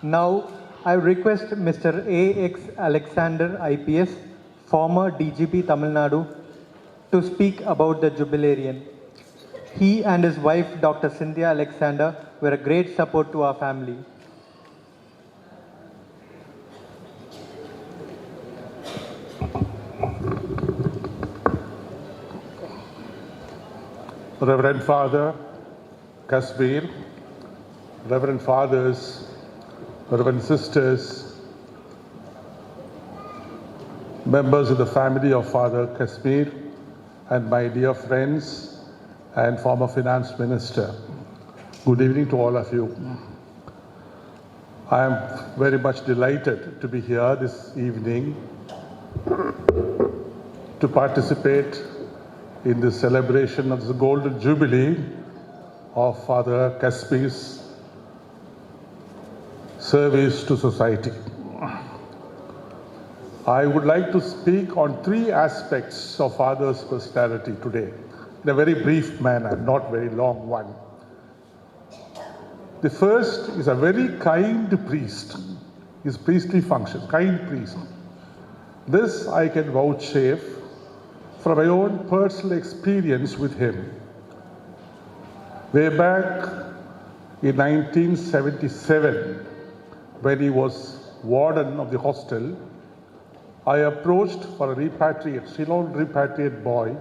Now, I request Mr. A.X. Alexander, IPS, former DGP Tamil Nadu, to speak about the jubilarian. He and his wife, Dr. Cynthia Alexander, were a great support to our family. Reverend Father Casimir, Reverend Fathers, Reverend Sisters, members of the family of Father Casimir, and my dear friends and former Finance Minister. Good evening to all of you. I am very much delighted to be here this evening to participate in the celebration of the Golden Jubilee of Father Caspi's service to society. I would like to speak on three aspects of Father's personality today, in a very brief manner, not very long one. The first is a very kind priest, his priestly function, kind priest. This I can vouchsafe from my own personal experience with him. Way back in 1977, when he was warden of the hostel, I approached for a repatriate boy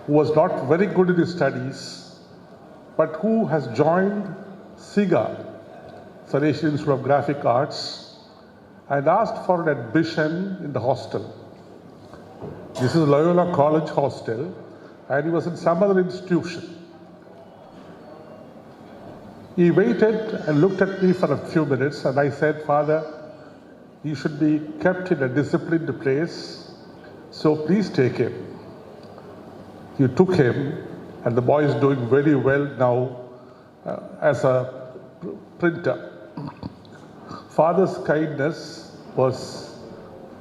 who was not very good in his studies, but who has joined SIGA, Salesian Institute of Graphic Arts, and asked for an admission in the hostel. This is Loyola College hostel, and he was in some other institution. He waited and looked at me for a few minutes, and I said, Father, he should be kept in a disciplined place, so please take him. You took him, and the boy is doing very well now as a printer. Father's kindness was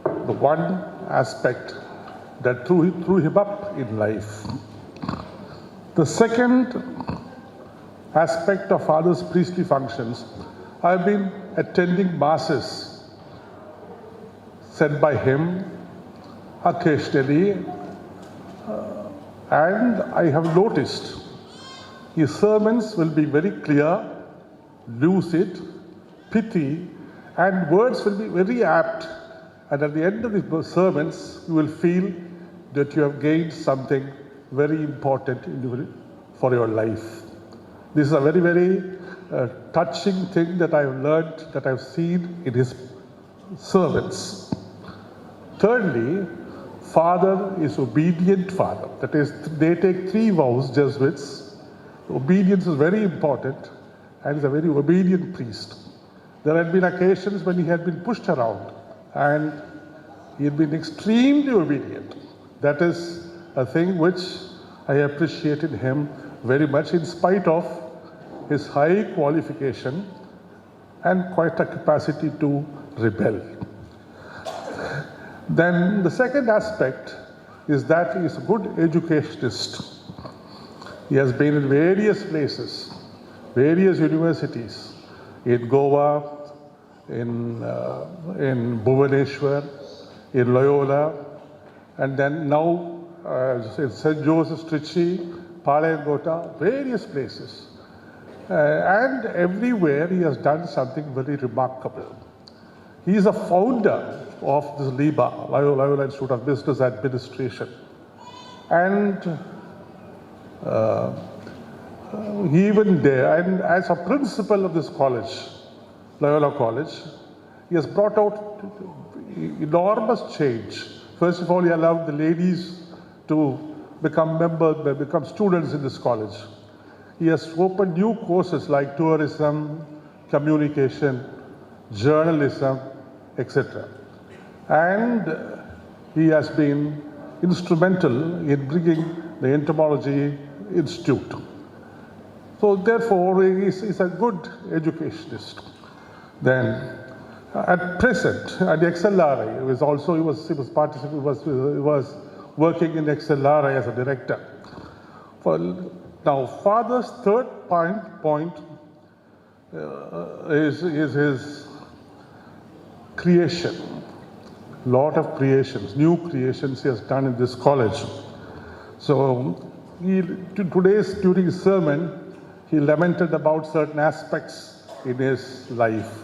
the one aspect that threw him up in life. The second aspect of Father's priestly functions, I've been attending masses said by him occasionally, and I have noticed his sermons will be very clear, lucid, pithy, and words will be very apt. And at the end of the sermons, you will feel that you have gained something very important for your life. This is a very, very touching thing that I've learned, that I've seen in his sermons. Thirdly, Father is obedient Father. That is, they take 3 vows, Jesuits. Obedience is very important, and he's a very obedient priest. There had been occasions when he had been pushed around, and he had been extremely obedient. That is a thing which I appreciate in him very much, in spite of his high qualification and quite a capacity to rebel. Then the second aspect is that he is a good educationist. He has been in various places, various universities, in Goa, in Bhubaneswar, in Loyola, and then now in St. Joseph's Trichy, Palayangota, various places. And everywhere he has done something very remarkable. He is a founder of this LIBA, Loyola Institute of Business Administration. And even there, and as a principal of this college, Loyola College, he has brought out enormous change. First of all, he allowed the ladies to become students in this college. He has opened new courses like tourism, communication, journalism, etc. And he has been instrumental in bringing the Entomology Institute. So therefore, he is a good educationist. Then, at present, at the XLRI, he was working in XLRI as a director. Now, Father's third point is his creation. Lot of creations, new creations he has done in this college. So during his sermon, he lamented about certain aspects in his life.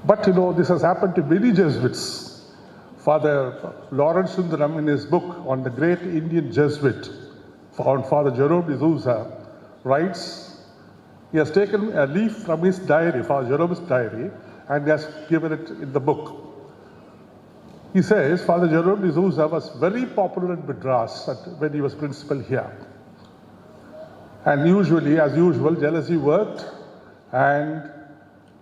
But this has happened to many Jesuits. Father Lawrence Sundaram, in his book on the great Indian Jesuit, Father Jerome D'Souza, writes, he has taken a leaf from his diary, Father Jerome's diary, and he has given it in the book. He says, Father Jerome D'Souza was very popular in Madras when he was principal here. And as usual, jealousy worked, and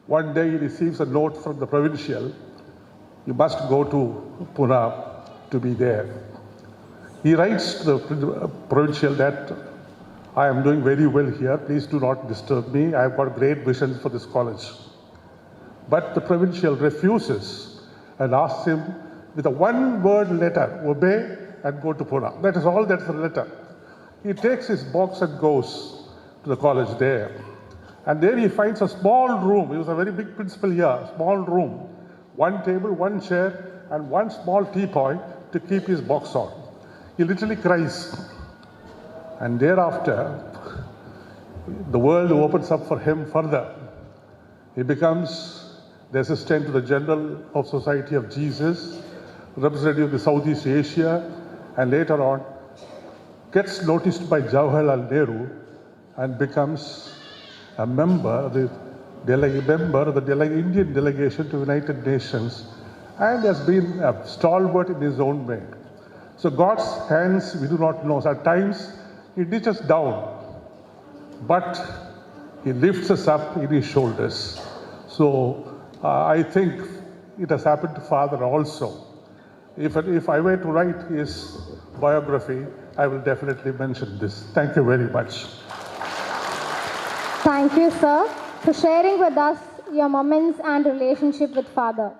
one day he receives a note from the provincial, you must go to Pune to be there. He writes to the provincial that I am doing very well here, please do not disturb me, I have got great visions for this college. But the provincial refuses and asks him with a one-word letter, obey and go to Pune. That is all that's the letter. He takes his box and goes to the college there. And there he finds a small room. He was a very big principal here, a small room. One table, one chair, and one small teapot to keep his box on. He literally cries. And thereafter, the world opens up for him further. He becomes the assistant to the General of Society of Jesus, representative of the Southeast Asia, and later on gets noticed by Jawaharlal Nehru and becomes a member of the Indian delegation to United Nations, and has been a stalwart in his own way. So God's hands, we do not know. At times, he ditches down, but he lifts us up in his shoulders. So I think it has happened to Father also. If I were to write his biography, I will definitely mention this. Thank you very much. Thank you, sir, for sharing with us your moments and relationship with Father.